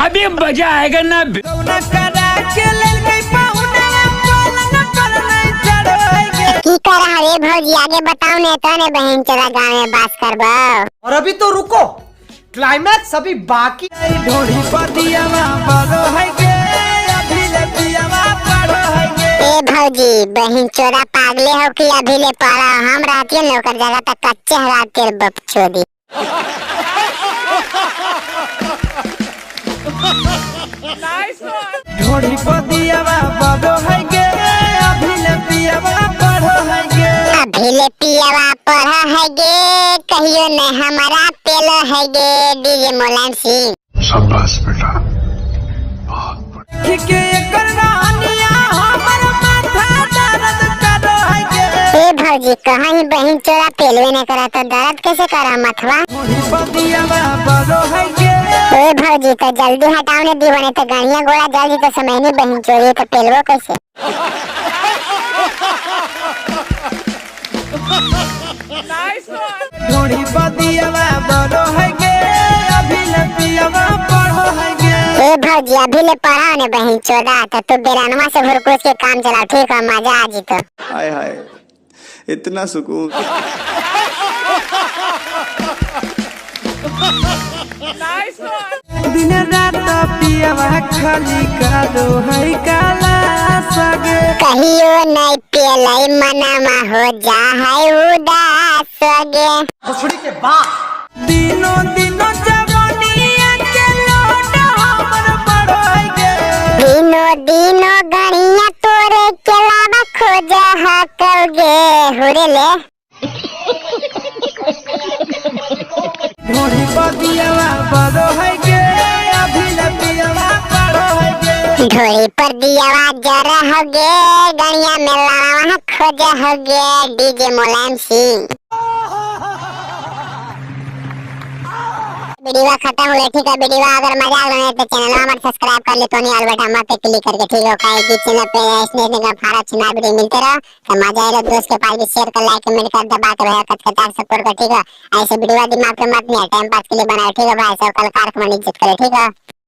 अभी मजा आएगा ना। की कर रे भौजी, आगे बताओ ने तो ने बहन चला गाँव में बास करबो। और अभी तो रुको, क्लाइमैक्स अभी बाकी। ढोड़ी पर दियावा बड़ो है गे, अभी ले दियावा बड़ो है गे। ए भौजी, बहन चोरा पागले हो कि अभी ले पड़ा हम रहती नौकर जगह तक कच्चे हराते बकचोदी। ढोड़ी पर दियावा बड़ो है गे, अभी ले दियावा बड़ो है गे। अभी ले पियावा पढ़ा है गे, कहियो ने हमारा पेलो है गे। डीजे मुलायम सिंह। शाबाश बेटा। ठीक है करवानिया हमर माथा दर्द करो है गे। ए भौजी, कहाँ ही बहन चोरा पेलवे ने करा तो दर्द कैसे करा मथवा। ढोड़ी पर दियावा बड़ो है गे। ए भौजी, तो जल्दी हटाओ ने दीवाने तो गाड़ियाँ घोड़ा जल्दी तो समय नहीं बहन चोरी तो पेलवो कैसे। ढोड़ी पर दियावा बड़ो है गे, अभी ले दियावा बड़ो है गे। ए भौजी, अभी ले पढ़ा ने बहन चोदा तो तू बेरानवा से भुरकुस के काम चला, ठीक है मजा आ जी तो। हाय हाय, इतना सुकून। दिन रात पियावा खाली कालो है काला सगे। कहियो नहीं पेलाई मनामा हो जा है उदास गे। भोसड़ी के बाप। दिनों दिनों जवानिया के लोट हमर बड़ो है गे। दिनों दिनों गड़िया तोरे के लावा खोजा हकोगे हुरे ले। ढोड़ी पर दियावा बड़ो है गे, अभी ले दियावा बड़ो है गे। ढोरी पर दियावा जरा होगे, गड़िया में लावा खोजा होगे। डीजे मुलायम सिंह। वीडियो खत्म हुआ, ठीक है। वीडियो अगर मजा आ रहा है तो चैनल हमारा सब्सक्राइब कर ले तो नहीं अलबट हम पे क्लिक करके, ठीक है। काहे कि चैनल पे इसने का फारा चुनाव वीडियो मिलते रहो तो मजा आएगा। दोस्त के पास भी शेयर कर, लाइक कमेंट कर, दबा के भैया कत सपोर्ट कर, ठीक है। ऐसे वीडियो दिमाग पे मत नहीं, टाइम पास के लिए बनाओ, ठीक है भाई। सब कल कार को इज्जत करे, ठीक है।